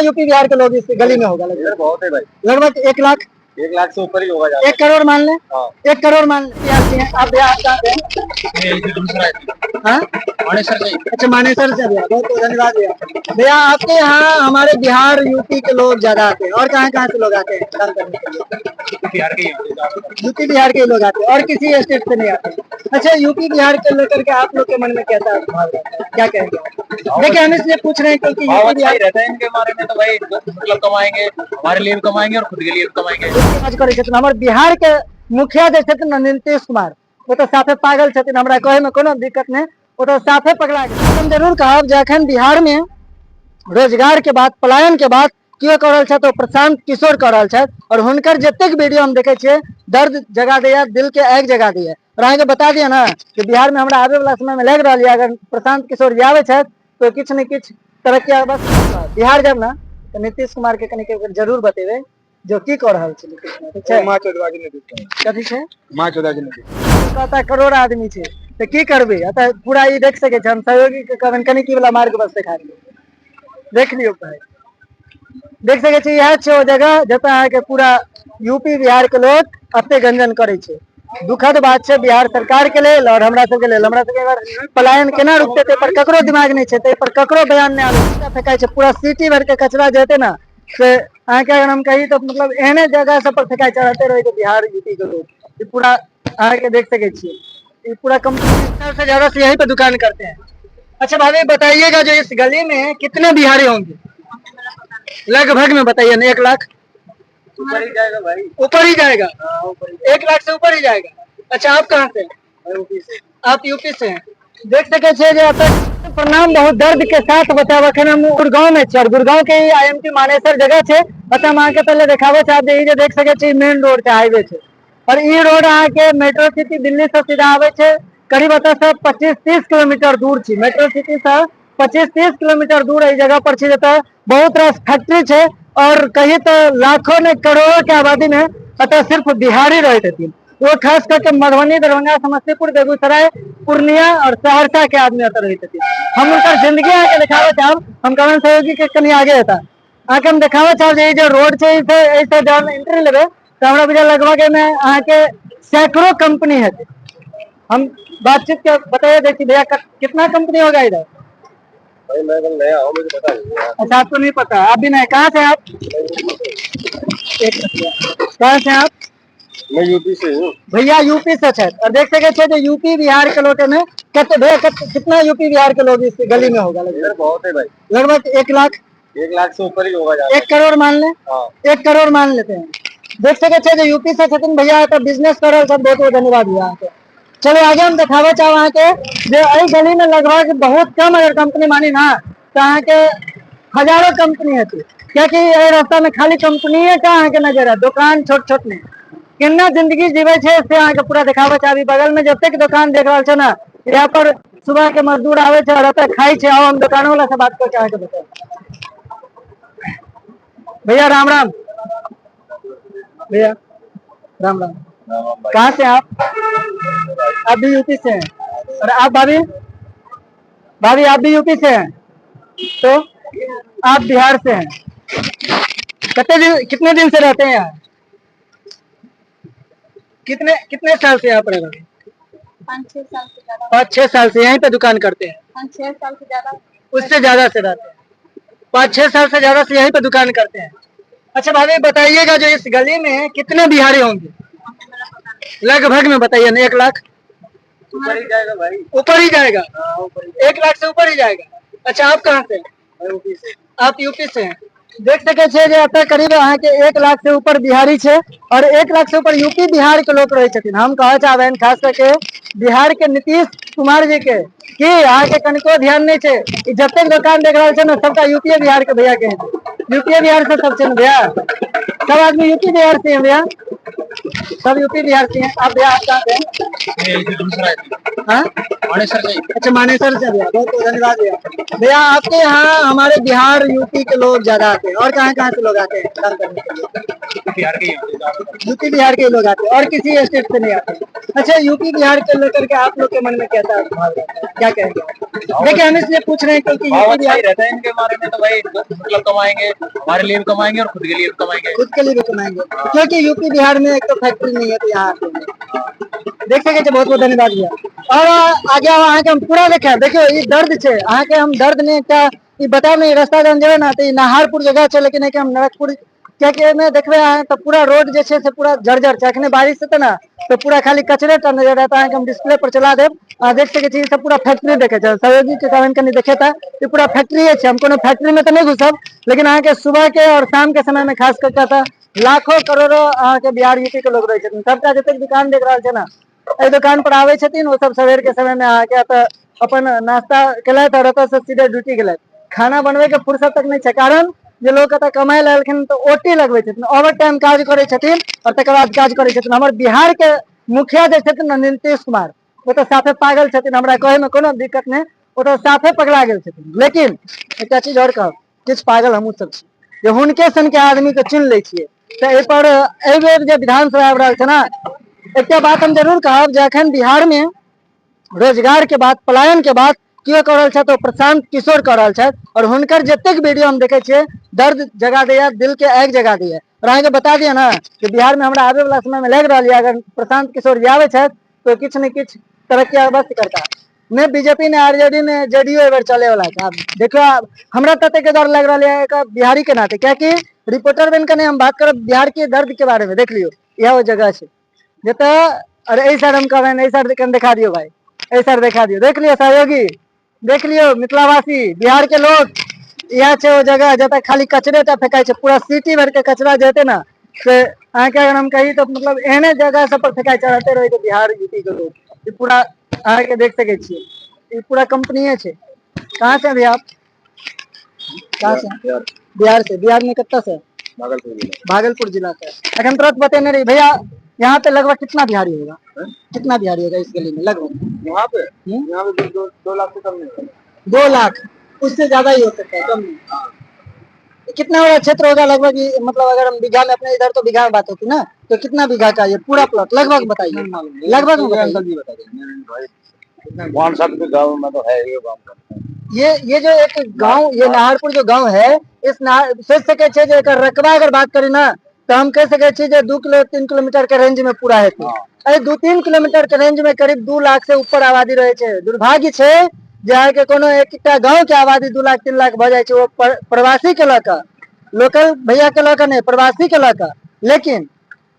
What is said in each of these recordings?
UP Bihar के लोग इस गली में होगा लगभग? बहुत है भाई, लगभग 1 लाख। 1 लाख से ऊपर ही होगा। 1 करोड़ मान ले। हाँ। 1 करोड़ मान ले बिहार से हैं आप। बिहार कहाँ से हैं? हाँ? मानेसर से। अच्छा, मानेसर से भैया, बहुत बहुत धन्यवाद भैया। भैया आपके यहाँ हमारे बिहार यूपी के लोग ज्यादा आते हैं, और कहाँ कहाँ से लोग आते हैं काम करने के लिए? बिहार के यूपी बिहार के लोग आते हैं, और किसी स्टेट से नहीं आते? अच्छा, यूपी बिहार के लेकर के आप लोग के मन में कैसा भाव रहता है, क्या कहेंगे? देखिए हम इसलिए पूछ रहे हैं क्योंकि यूपी बिहार रहता है इनके बारे में, तो भाई मतलब कमाएंगे, हमारे लिए भी कमाएंगे और खुद के लिए भी कमाएंगे। हमारे बिहार के मुखिया जो छथिन नीतीश कुमार, वो तो साफे पागल छथिन, हमरा कहे में कोनो दिक्कत नहीं, वो तो साफे पगला गेल। हम जरूर कहब जखन बिहार में रोजगार के बाद, पलायन के बाद क्यों कर रहल छथि, प्रशांत किशोर कर रहल छथि, और हुनकर जतेक वीडियो हम देखे छियै दर्द जगा दैया, दिल के आगि जगा दैया। और अहाँके बता दिया ना कि बिहार में हमरा आवे वाला समय में लग रहा है, अगर प्रशांत किशोर जी आवे छथि तो किछु न किछु तरक्की बस बिहार जब ना तो नीतीश कुमार के कनि जरूर बतेबे जो की कर रहल छै नीतीश कुमार। ठीक छै, माँ चौधरी ने कथी छै? माँ चौधरी ने कहता करोड़ आदमी छै तो की करबे, अतः पूरा ई देख सके छै हम सहयोगी के कहबन कनि की वाला मार्ग बस देखा दियौ, देख लियौ भाई, देख सके छी यह छै ओ जगह जतऽ अहाँके पूरा यूपी बिहार के लोग अत्ते गंजन करे छै। दुखद बात छै बिहार सरकार के लेल और हमरा सबके लेल। हमरा सबके अगर पलायन केना रुकते ते पर ककरो दिमाग नहीं छै, ते पर ककरो बयान नहीं आवे, फेंकाय छै पूरा सिटी भर के कचरा जेते ना से अहाँके अगर हम कही तो मतलब एहने जगह सब पर फेंकाय चढ़ते रहे बिहार यूपी के लोग। ये पूरा अहाँके देख सके छी, ये पूरा कंपनी से ज्यादा से यहीं पे दुकान करते हैं। अच्छा भाभी बताइएगा जो इस गली में कितने बिहारी होंगे लगभग में, बताइए ना? 1 लाख ऊपर ही जाएगा भाई, ऊपर ही जाएगा। 1 लाख से ऊपर ही जाएगा। अच्छा आप कहाँ से? यूपी से। आप यूपी से हैं। देख सके छे जे प्रणाम, बहुत दर्द के साथ बताब अखन हम गुड़गांव में छे, और गुड़गांव के IMT मानेसर जगह छे। अच्छा हम आके पहले देखावे चाहते हैं, देख सके छे मेन रोड के हाईवे छे, और ई रोड आके मेट्रो सिटी दिल्ली से सीधा आवे छे। करीब अतः से 25-30 किलोमीटर दूर छी, मेट्रो सिटी से 25-30 किलोमीटर दूर ई जगह पर छी, जतः बहुत रास फैक्ट्री छे, और कहीं तो लाखों ने करोड़ों के आबादी में अतः सिर्फ बिहारी रहते थे। वो खास करके मधुबनी, दरभंगा, समस्तीपुर, बेगूसराय, पूर्णिया और सहरसा के आदमी अतर रहते थे। हम उनका जिंदगी आके दिखावे चाहब, हम कमन सहयोगी के कहीं आगे होता आके हम दिखावे चाहब जो रोड है ऐसे जब एंट्री लेवे तो हमरा बुझा लगभग में आके सैकड़ों कंपनी है। हम बातचीत के बताइए, देखिए भैया कितना कंपनी होगा इधर? भाई मैं कल नया हूँ, मुझे पता नहीं है। अच्छा आपको नहीं पता, आप भी नहीं? कहाँ से आप? कहाँ से आप? मैं यूपी से हूँ भैया यूपी से है, और देख सके छे जो यूपी बिहार के लोग में कितना यूपी बिहार के लोग इस गली में होगा लगभग? बहुत है भाई, लगभग 1 लाख। 1 लाख से ऊपर ही होगा। 1 करोड़ मान ले। हाँ। 1 करोड़ मान लेते हैं। देख सके छे जो यूपी से छथिन भैया, तो बिजनेस कर रहे सब, बहुत बहुत धन्यवाद भैया। चलो आगे हम दिखावे चाहे वहाँ के जो अई गली में लगभग बहुत कम अगर कंपनी मानी ना तो अहाँ के हजारों कंपनी है, क्योंकि ये रास्ता में खाली कंपनी का अहाँ के नजर है, दुकान छोट छोट नहीं। केना जिंदगी जीवे छे से अहाँ के पूरा दिखावे चाहबी। बगल में जते दुकान देख रहल छे ना, यहाँ पर सुबह के मजदूर आवे छे और रहते खाई छे। आओ हम दुकानों वाला से बात करके अहाँ के बताओ। भैया राम राम। भैया राम राम। कहाँ से आप? आप भी यूपी से हैं? और आप भाभी? भाभी आप भी यूपी से हैं? तो आप बिहार से हैं? कितने दिन से रहते हैं यहाँ? कितने साल से यहाँ पर रहते हैं? 5-6 साल से ज्यादा। 5-6 साल से यहीं पे दुकान करते हैं? 5-6 साल से ज्यादा। उससे ज्यादा से रहते हैं? 5-6 साल से ज्यादा से यहीं पे दुकान करते हैं। अच्छा भाभी बताइएगा जो इस गली में कितने बिहारी होंगे लगभग में, बताइए ना? 1 लाख ऊपर ही जाएगा भाई, ऊपर ही जाएगा। 1 लाख से ऊपर ही जाएगा। अच्छा आप कहाँ से? यूपी से। आप यूपी से हैं। देख सके छे जे अतः करीब अहाँ के 1 लाख से ऊपर बिहारी छे, और 1 लाख से ऊपर यूपी बिहार के लोग रहे छथिन। हम कहे चाहबेन खास करके बिहार के नीतीश कुमार जी के कि अहाँ के कनिको ध्यान नहीं छे, जते दुकान देख रहा छे ना सबका यूपी बिहार के भैया के हैं। यूपी बिहार से सब छे भैया, सब आदमी यूपी बिहार से हैं भैया, सब यूपी बिहार से हैं। आप भैया आप कहाँ से हैं? हाँ मानेसर से। अच्छा मानेसर से भैया, बहुत बहुत धन्यवाद भैया। भैया आपके यहाँ हमारे बिहार यूपी के लोग ज्यादा आते हैं, और कहाँ से लोग आते हैं काम करने के लिए? बिहार के ही हैं ज्यादातर। यूपी बिहार के लोग आते हैं और किसी स्टेट से नहीं आते? अच्छा यूपी बिहार के लेकर के आप लोग के मन में कैसा भाव रहता है, क्या कहेंगे? देखिए हम इसलिए पूछ रहे हैं क्योंकि भाव यूपी अच्छा ही बिहार रहता है इनके बारे में तो भाई, मतलब कमाएंगे, हमारे लिए भी कमाएंगे और खुद के लिए भी कमाएंगे। खुद के लिए भी कमाएंगे, क्योंकि यूपी बिहार में एक तो फैक्ट्री नहीं है तो यहाँ आते हैं। देख सके छे, बहुत बहुत धन्यवाद भैया। और आगे अहाँ के हम पूरा देखे, देखियो ये दर्द छे अहाँ के, हम दर्द ने एकटा ई बताओ नहीं रास्ता जन जेबे ना तो नाहरपुर जगह छे, लेकिन एक हम नरकपुर क्या में देखबे अहाँ तो पूरा रोड जे छे से पूरा जर्जर छे। अखने बारिश हेते ना तो पूरा खाली कचरे टा नजर आता है। हम डिस्प्ले पर चला देब, अहाँ देख सके छी सब पूरा फैक्ट्री देखे छे। सहयोगी के कारण कनी देखेता ये पूरा फैक्ट्री छे। हम कोनो फैक्ट्री में तो नहीं घुसब, लेकिन अहाँ के सुबह के और शाम के समय में खास करके था लाखों करोड़ों अहाँ के बिहार यूपी के लोग रहे छथिन। सबटा जतेक दुकान देख रहल छे ना एहि दुकान पर आवे छथिन, वो सब सवेर के समय में अहाँ के एतऽ अपन नाश्ता केलथि और एतऽ से सीधे ड्यूटी गेलथि। खाना बनबे के फुर्सत तक नहीं छे, कारण जे लोग एतऽ कमाए ले एलखिन तो ओटी लगबे छथिन, ओवर टाइम काज करे छथिन और तकर बाद काज करे छथिन। हमर बिहार के मुखिया जे छथिन ना नीतीश कुमार, वो तो साफे पागल छथिन, हमरा कहे में कोनो दिक्कत नहीं, वो तो साफे पगला गेल छथिन। लेकिन एकटा चीज और कहब, किछु पागल हमहूँ सब छी जे हुनके सन के आदमी के चुन लै छियै। तऽ एहि पर एहि बेर जे विधानसभा आबि रहल छै ना, एकटा बात हम जरूर कहब जे अखन बिहार में रोजगार के बाद पलायन के बाद क्यों कर रहल छथि, प्रशांत किशोर कर रहल छथि। और हुनकर जतेक वीडियो हम देखे छियै दर्द जगा दैया, दिल के आगि जगा दैया। और अहाँके बता दिया ना कि बिहार में हमरा आवे वाला समय में लग रहा है अगर प्रशांत किशोर जी आवे छथि तो किछु ने किछु तरक्की अवश्य करता। ने बीजेपी ने आरजेडी ने जेडीयू एबर चले वाला है। देखो हमरा तते के डर लग रहा है एक बिहारी के नाते, क्या कि रिपोर्टर बन के हम बात करब बिहार के दर्द के बारे में। देख लियो यह वो जगह है जतऽ, अरे ऐ साइड हम कह रहे हैं, ऐ साइड दिखा दियो भाई, ऐ साइड दिखा दियो। देख लियो सहयोगी, देख लियो मिथिलावासी, बिहार के लोग, यह छे वो जगह जतऽ खाली कचरे टा फेंकाय छे। पूरा सिटी भर के कचरा जेते ना से अहाँ के अगर हम कही तो मतलब एहने जगह सब पर फेंकाय चढ़ते रहे तो बिहार यूपी के लोग ये पूरा अहाँ के देख सके छियै। ये पूरा कंपनी छे। कहाँ से अभी आप? कहाँ से? बिहार से। बिहार में कितना से? भागलपुर जिला से। अखन तुरंत बतेने रही भैया, यहाँ पे लगभग कितना बिहारी होगा? कितना बिहारी होगा इस गली में लगभग? यहाँ पे 2 लाख से कम नहीं होगा। 2 लाख, उससे ज्यादा ही हो सकता है, कम नहीं। कितना बड़ा क्षेत्र होगा लगभग? मतलब अगर हम बीघा में, अपने इधर तो बीघा में बात होती ना, तो कितना बीघा का ये पूरा प्लॉट लगभग बताइए, लगभग में बताइए। गाँव में तो है ये गाँव। ये जो एक गांव, ये नाहरपुर जो गांव है, इस सोच सके छे जे एकर रकबा अगर बात करी ना तो हम कह सके छे जे 2-3 किलोमीटर के रेंज में पूरा है। 2-3 किलोमीटर के रेंज में करीब 2 लाख से ऊपर आबादी रहे छे। दुर्भाग्य छे जे अहाँ के कोनो एकटा गांव के आबादी 2 लाख 3 लाख भ जाय छे, वो प्रवासी के लका, लोकल भैया के लका नहीं, प्रवासी के लका। लेकिन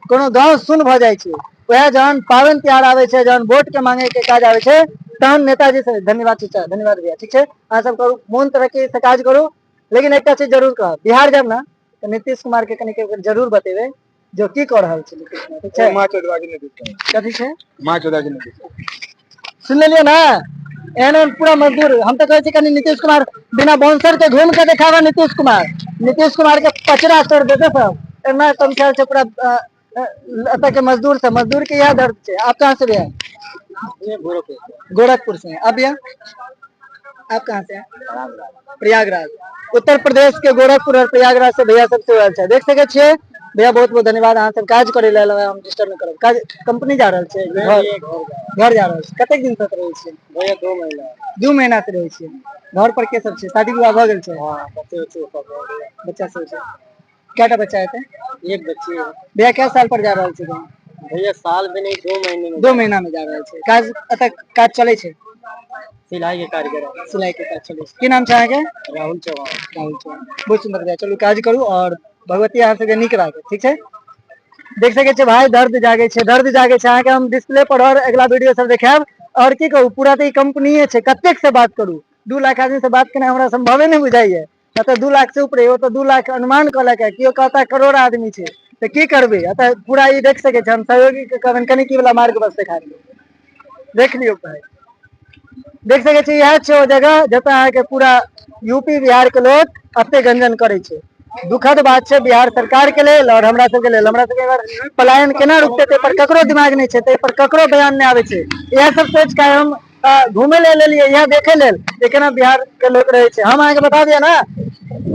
कोनो गांव सुन भ जाय छे, वह जहन पावन त्योहार आवे छे, जहन वोट के मांगे के काज आवे छे, तहन नेताजी से धन्यवाद चाचा, धन्यवाद भैया, ठीक है अहाँ सब करू मोन तरक्की से काज करू। लेकिन एक चीज जरूर कह, बिहार जब ना तो नीतीश कुमार के कनी जरूर बतेबे जो की कर रहल छे नीतीश कुमार, ठीक है? माँ चोदवा के नीतीश कथी छे? माँ चोदवा के नीतीश, सुन लेलिए ना, एहन पूरा मजदूर। हम तो कहे छी कनी नीतीश कुमार बिना बाउंसर के घूम के दिखावा। नीतीश कुमार के पचड़ा तोड़ देते सब। एना कम ख्याल से पूरा अतः के मजदूर से, मजदूर के यह दर्द छे। आप कहाँ से भैया? गोरखपुर से। अब भैया आप कहाँ से हैं? प्रयागराज। उत्तर प्रदेश के गोरखपुर और प्रयागराज से भैया सबसे वेल छे। देख सके छिए भैया, बहुत बहुत धन्यवाद अहाँ सब काज करे ले। हम डिस्टर्ब नहीं करब, काज कंपनी जा रहल छे, घर जा रहल छे। कतेक दिन तक रहे छे भैया? 2 महीना। 2 महीना से रहे छे। घर पर के सब छे? शादी विवाह भ गेल छे? हां, बच्चा सब छे। केटा बच्चा है? एक बच्ची है। भैया क्या साल पर जा रहल छे? भैया साल में नहीं, 2 महीने में। 2 महीना में जा रहल छे। काज अतः काज चले छे? सिलाई के कारीगर, सिलाई के काज चले छे। की नाम छे अहाँ के? राहुल चौहान। राहुल चौहान, बहुत सुंदर भैया। चलू काज करू और भगवती अहाँ सबके नीक राखे, ठीक है? देख सके छे भाई, दर्द जागे छे, दर्द जागे छे। अहाँ के हम डिस्प्ले पर और अगला वीडियो सब देखाब। और की कहू, पूरा तो ई कंपनी छे, कतेक से बात करू। 2 लाख आदमी से बात करना हमरा संभवे नहीं बुझाइए। तो 2 लाख से ऊपर, वो तो 2 लाख अनुमान कहलक है, कियो कहता करोड़ आदमी छे, तो की करबे? अतः पूरा ई देख सके छे हम सहयोगी के कारण कनिकी वाला मार्ग बस दिखा दियो। देख लियो भाई, देख सके छे यह छे वो जगह जतऽ अहाँ के पूरा यूपी बिहार के लोग अत्ते गंजन करे छे। दुखद बात है बिहार सरकार के लिए और हमरा सब के लिए। हमरा सब के अगर पलायन केना रुकते ते पर ककरो दिमाग नहीं छै, ते पर ककरो बयान नहीं आवे छै। यह सब सोच के हम घूमे ले लेलिए, यह देखे ले जे केना बिहार के लोग रहे छै। हम अहाँके बता दिया ना,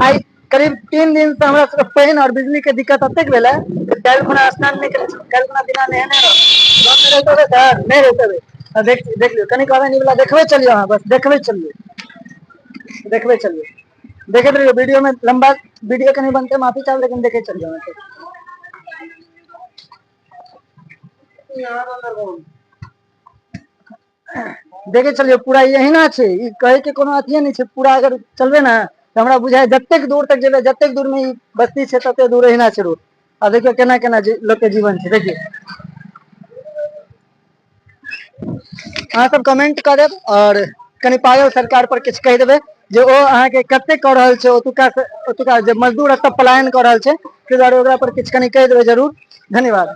आई करीब 3 दिन से हमरा सबके पानी और बिजली के दिक्कत अतेक भेल है, कल खुना स्नान नहीं करे, कल खुना बिना नहेने रहते सर नहीं रहते। देख लियो कनी कहबे नहीं वाला देखबे चलियो, अहाँ बस देखबे चलियो, देखबे चलियो, देखे रहियो वीडियो में। लंबा वीडियो के नहीं बनते, माफी चाहूँ, लेकिन देखे चलियो। देखे चलियो पूरा यही ना छे, ई कहे के कोनो अथिये नहीं छे। पूरा अगर चलबे ना तो हमरा बुझाय जतेक दूर तक जेबे, जतेक दूर में ई बस्ती छे तते दूर ही ना छे रोड। आ देखियो केना केना लोग के जीवन छे, देखियो। अहाँ सब कमेंट कर देब और कनी पागल सरकार पर किछ कह देबे जे ओ अहाँ के कते कर रहल छे, ओतुका जे मजदूर सब पलायन कर रहल छे, ताहि दुआरे ओकरा पर किछ कनी कह देबे जरूर। धन्यवाद।